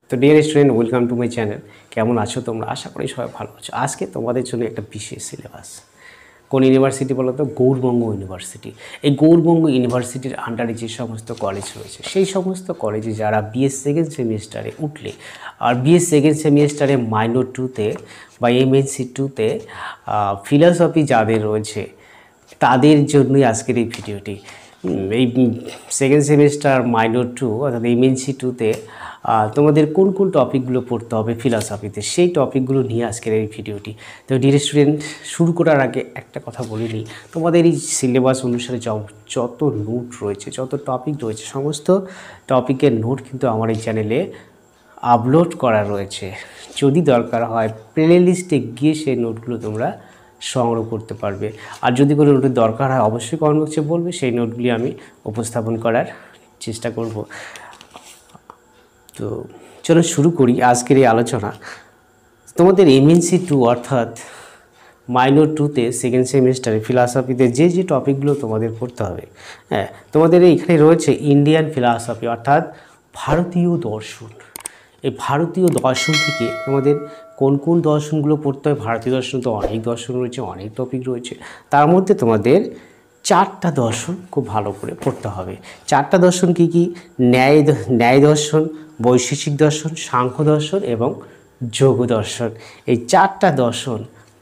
তো dear student, welcome to my channel. কেমন আছো তোমরা? আশা করি সবাই ভালো আছো। আজকে তোমাদের জন্য একটা বিশেষ সিলেবাস। কোন ইউনিভার্সিটি বলো তো? গৌড়বঙ্গ ইউনিভার্সিটি। এই গৌড়বঙ্গ ইউনিভার্সিটির আন্ডারে যে সমস্ত কলেজ রয়েছে, সেই সমস্ত কলেজে যারা বিএস সেকেন্ড সেমিস্টারে উঠলে, আর বিএস সেকেন্ড সেমিস্টারে মাইনর 2-তে বা এমএসসি 2-তে ফিলসফি যাদের রয়েছে, তাদের জন্যই আজকের এই ভিডিওটি। এই সেকেন্ড সেমিস্টার মাইনর 2 অর্থাৎ এমএসসি 2-তে তোমাদের কোন কোন টপিকগুলো পড়তে হবে ফিলসফিতে, সেই টপিকগুলো নিয়ে আজকের এই ভিডিওটি। তো ডিয়ার স্টুডেন্ট, শুরু করার আগে একটা কথা বলে নিই, তোমাদের এই সিলেবাস অনুসারে যত নোট রয়েছে, যত টপিক রয়েছে, সমস্ত টপিকের নোট কিন্তু আমার এই চ্যানেলে আপলোড করা রয়েছে। যদি দরকার হয় প্লে লিস্টে গিয়ে সেই নোটগুলো তোমরা সংগ্রহ করতে পারবে। আর যদি কোনো নোটের দরকার হয় অবশ্যই কমেন্ট বক্সে বলবে, সেই নোটগুলি আমি উপস্থাপন করার চেষ্টা করব। তো চলো শুরু করি আজকের এই আলোচনা। তোমাদের এমএসসি 2 অর্থাৎ মাইনর 2-তে সেকেন্ড সেমিস্টারে ফিলসফিতে যে যে টপিকগুলো তোমাদের পড়তে হবে, হ্যাঁ, তোমাদের এখানে রয়েছে ইন্ডিয়ান ফিলসফি অর্থাৎ ভারতীয় দর্শন। এই ভারতীয় দর্শন থেকে তোমাদের কোন কোন দর্শনগুলো পড়তে হয়? ভারতীয় দর্শন তো অনেক দর্শন রয়েছে, অনেক টপিক রয়েছে। তার মধ্যে তোমাদের 4টা দর্শন খুব ভালো করে পড়তে হবে। 4টা দর্শন কি কি? ন্যায় দর্শন, বৈশেষিক দর্শন, সাংখ্য দর্শন এবং যোগ দর্শন। এই 4টা দর্শন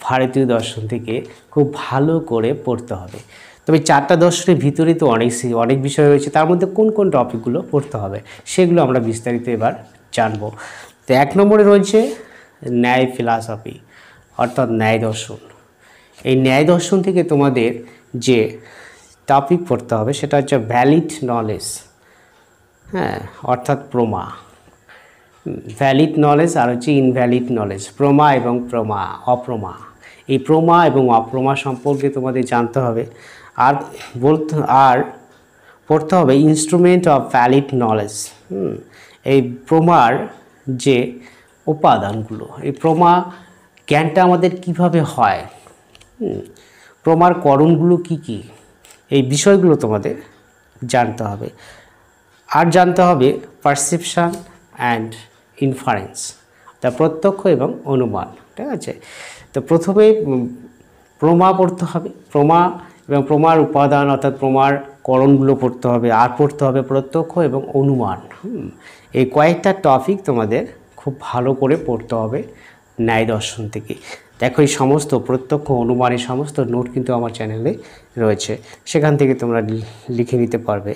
ভারতীয় দর্শন থেকে খুব ভালো করে পড়তে হবে। তবে 4টা দর্শনের ভিতরে তো অনেক বিষয় রয়েছে, তার মধ্যে কোন কোন টপিকগুলো পড়তে হবে সেগুলো আমরা বিস্তারিত এবার জানবো। তো 1 নম্বরে রয়েছে ন্যায় ফিলসফি অর্থাৎ ন্যায় দর্শন। এই ন্যায় দর্শন থেকে তোমাদের যে টপিক পড়তে হবে সেটা হচ্ছে ভ্যালিড নলেজ, হ্যাঁ, অর্থাৎ প্রমা। ভ্যালিড নলেজ আর হচ্ছে ইনভ্যালিড নলেজ, প্রমা এবং অপ্রমা। এই প্রমা এবং অপ্রমা সম্পর্কে তোমাদের জানতে হবে। আর পড়তে হবে ইনস্ট্রুমেন্ট অফ ভ্যালিড নলেজ। এই প্রমার যে উপাদানগুলো, এই প্রমা জ্ঞানটা আমাদের কিভাবে হয়, প্রমার করণগুলো কি কি, এই বিষয়গুলো তোমাদের জানতে হবে। আর জানতে হবে পারসেপশান অ্যান্ড ইনফারেন্স, তা প্রত্যক্ষ এবং অনুমান। ঠিক আছে? তো প্রথমে প্রমা পড়তে হবে, প্রমা এবং প্রমার উপাদান অর্থাৎ প্রমার করণগুলো পড়তে হবে। আর পড়তে হবে প্রত্যক্ষ এবং অনুমান। এই কয়েকটা টপিক তোমাদের খুব ভালো করে পড়তে হবে ন্যায় দর্শন থেকে। দেখো, এই সমস্ত প্রত্যক্ষ অনুমান, এই সমস্ত নোট কিন্তু আমার চ্যানেলে রয়েছে, সেখান থেকে তোমরা লিখে নিতে পারবে।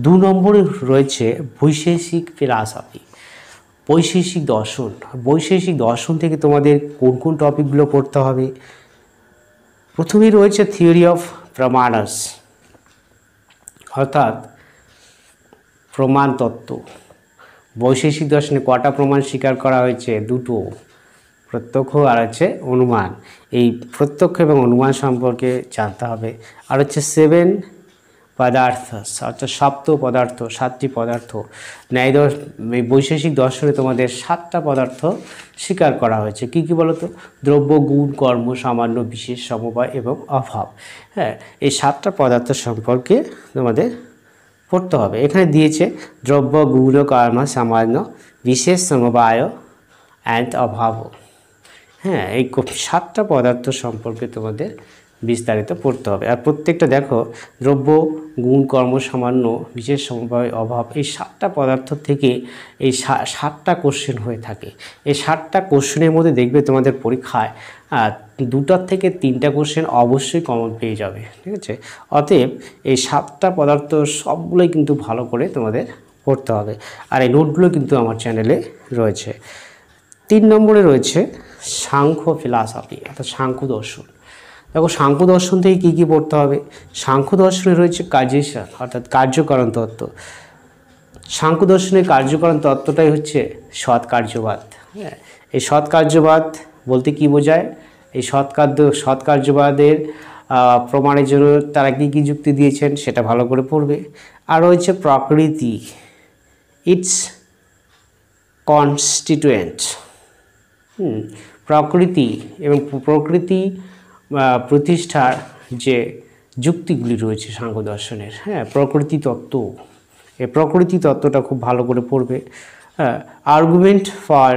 2 নম্বরে রয়েছে বৈশেষিক ফিলসফি, বৈশেষিক দর্শন। বৈশেষিক দর্শন থেকে তোমাদের কোন কোন টপিকগুলো পড়তে হবে? প্রথমেই রয়েছে থিওরি অফ প্রমাণস অর্থাৎ প্রমাণ তত্ত্ব। বৈশেষিক দর্শনে কটা প্রমাণ স্বীকার করা হয়েছে? 2টো, প্রত্যক্ষ আর হচ্ছে অনুমান। এই প্রত্যক্ষ এবং অনুমান সম্পর্কে জানতে হবে। আর হচ্ছে 7 পদার্থ অর্থাৎ সপ্ত পদার্থ, 7টি পদার্থ। এই বৈশেষিক দর্শনে তোমাদের 7টা পদার্থ স্বীকার করা হয়েছে। কি কি বলো তো? দ্রব্য, গুণ, কর্ম, সামান্য, বিশেষ, সমবায় এবং অভাব। হ্যাঁ, এই 7টা পদার্থ সম্পর্কে তোমাদের পড়তে হবে। এখানে দিয়েছে দ্রব্য, গুণ, কর্ম, সামান্য, বিশেষ, সমবায় অ্যান্ড অভাব। হ্যাঁ, এই 7টা পদার্থ সম্পর্কে তোমাদের বিস্তারিত পড়তে হবে। আর প্রত্যেকটা দেখো, দ্রব্য, গুণ, কর্ম, সামান্য, বিশেষ, সমবায়, অভাব, এই 7টা পদার্থ থেকে এই 7টা কোশ্চেন হয়ে থাকে। এই 7টা কোশ্চেনের মধ্যে দেখবে তোমাদের পরীক্ষায় 2টা থেকে 3টা কোশ্চেন অবশ্যই কমন পেয়ে যাবে। ঠিক আছে? অতএব এই 7টা পদার্থ সবগুলোই কিন্তু ভালো করে তোমাদের পড়তে হবে। আর এই নোটগুলো কিন্তু আমার চ্যানেলে রয়েছে। 3 নম্বরে রয়েছে সাংখ্য ফিলসফি অর্থাৎ সাংখ্য দর্শন। দেখো, সাংখ্য দর্শন থেকে কী কী পড়তে হবে? সাংখ্য দর্শনে রয়েছে কার্যেশন অর্থাৎ কার্যকরণ তত্ত্ব। সাংখ্য দর্শনের কার্যকরণ তত্ত্বটাই হচ্ছে সৎ কার্যবাদ। হ্যাঁ, এই সৎ কার্যবাদ বলতে কি বোঝায়? এই সৎ কার্যবাদের প্রমাণের জন্য তারা কী কী যুক্তি দিয়েছেন সেটা ভালো করে পড়বে। আর রয়েছে প্রকৃতি, ইটস কনস্টিটুয়েন্ট। প্রকৃতি এবং প্রকৃতি প্রতিষ্ঠার যে যুক্তিগুলি রয়েছে সাংখ্য দর্শনের, হ্যাঁ, প্রকৃতি তত্ত্ব, এই প্রকৃতি তত্ত্বটা খুব ভালো করে পড়বে। আর্গুমেন্ট ফর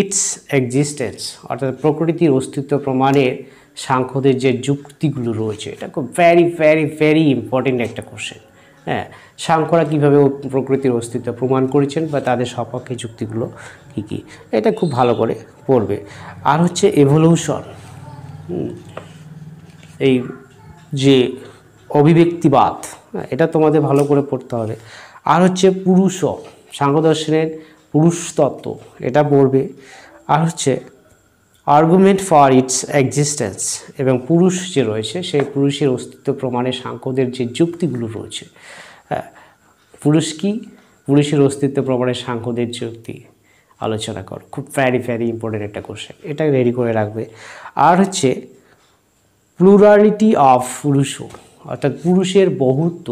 ইটস এক্সিস্টেন্স, অর্থাৎ প্রকৃতির অস্তিত্ব প্রমাণের সাংখ্যদের যে যুক্তিগুলো রয়েছে, এটা খুব ভেরি ভেরি ভেরি ইম্পর্টেন্ট একটা কোশ্চেন। হ্যাঁ, সাংখ্যরা কীভাবে প্রকৃতির অস্তিত্ব প্রমাণ করেছেন বা তাদের সপক্ষে যুক্তিগুলো কী কী, এটা খুব ভালো করে পড়বে। আর হচ্ছে এভলিউশন, এই যে অভিব্যক্তিবাদ, এটা তোমাদের ভালো করে পড়তে হবে। আর হচ্ছে পুরুষ, সাংখ্য দর্শনের পুরুষ তত্ত্ব, এটা পড়বে। আর হচ্ছে আর্গুমেন্ট ফর ইটস এক্সিস্টেন্স, এবং পুরুষ যে রয়েছে সেই পুরুষের অস্তিত্ব প্রমাণে সাংখ্যদের যে যুক্তিগুলো রয়েছে, পুরুষ কি, পুরুষের অস্তিত্ব প্রমাণে সাংখ্যদের যুক্তি আলোচনা করো। খুব ভেরি ভেরি ইম্পর্টেন্ট একটা কোশ্চেন, এটা রেডি করে রাখবে। আর হচ্ছে প্লুরালিটি অফ পুরুষ, অর্থাৎ পুরুষের বহুত্ব।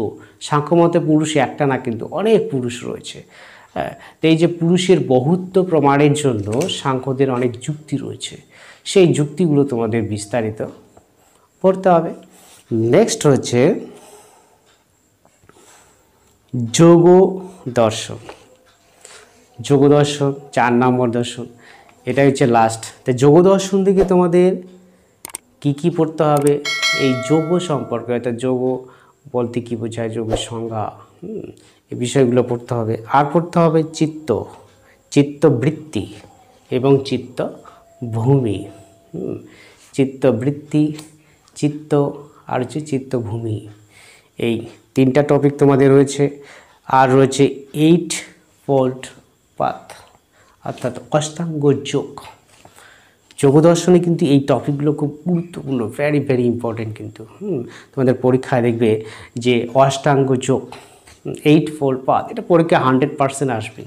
সাংখ্যমতে পুরুষ একটা না, কিন্তু অনেক পুরুষ রয়েছে। তো এই যে পুরুষের বহুত্ব প্রমাণের জন্য সাংখ্যদের অনেক যুক্তি রয়েছে, সেই যুক্তিগুলো তোমাদের বিস্তারিত পড়তে হবে। নেক্সট হচ্ছে যোগ দর্শন। যোগ দর্শন 4 নম্বর দর্শন, এটা হচ্ছে লাস্ট। তো যোগ দর্শন থেকে তোমাদের কি কি পড়তে হবে, এই যোগ সম্পর্কে, অর্থাৎ যোগ বলতে কী বোঝায়, যোগের সংজ্ঞা, এই বিষয়গুলো পড়তে হবে। আর পড়তে হবে চিত্ত, চিত্তবৃত্তি এবং চিত্তভূমি। চিত্তবৃত্তি, চিত্ত আর হচ্ছে চিত্তভূমি, এই 3টা টপিক তোমাদের রয়েছে। আর রয়েছে 8 ফোল্ড পাথ, অর্থাৎ অষ্টাঙ্গ যোগ। যোগ দর্শনে কিন্তু এই টপিকগুলো খুব গুরুত্বপূর্ণ, ভেরি ভেরি ইম্পর্টেন্ট। কিন্তু তোমাদের পরীক্ষায় দেখবে যে অষ্টাঙ্গ যোগ, 8 ফোল্ড পাথ, এটা পরীক্ষায় 100% আসবে।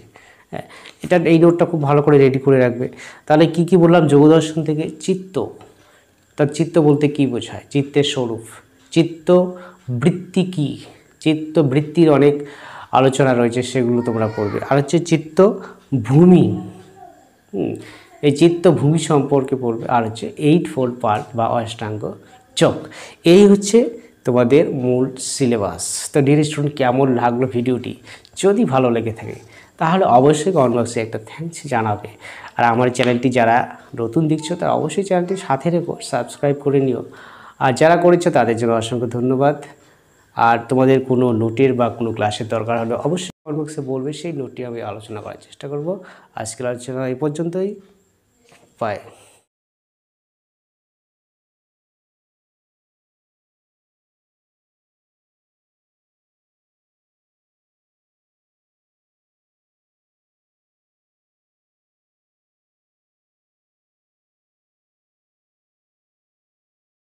হ্যাঁ, এটা এই নোটটা খুব ভালো করে রেডি করে রাখবে। তাহলে কি কি বললাম যোগ দর্শন থেকে? চিত্ত, তার চিত্ত বলতে কি বোঝায়, চিত্তের স্বরূপ। চিত্ত বৃত্তি কি, চিত্ত বৃত্তির অনেক আলোচনা রয়েছে, সেগুলো তোমরা পড়বে। আর হচ্ছে চিত্ত ভূমি, এই চিত্তভূমি সম্পর্কে পড়বে। আর হচ্ছে 8 ফোল্ড পাথ বা অষ্টাঙ্গ যোগ। এই হচ্ছে তোমাদের মূল সিলেবাস। তো ডিয়ার স্টুডেন্ট, কেমন লাগলো ভিডিওটি? যদি ভালো লেগে থাকে তাহলে অবশ্যই কমেন্ট বক্সে একটা থ্যাঙ্কস জানাবে। আর আমার চ্যানেলটি যারা নতুন দেখছো তারা অবশ্যই চ্যানেলটি সাথে রেখো, সাবস্ক্রাইব করে নিও। আর যারা করেছো তাদের জন্য অসংখ্য ধন্যবাদ। আর তোমাদের কোনো নোটের বা কোনো ক্লাসের দরকার হলে অবশ্যই কমেন্ট বক্সে বলবে, সেই নোটটি আমি আলোচনা করার চেষ্টা করব। আজকের আলোচনা এই পর্যন্তই। বাই।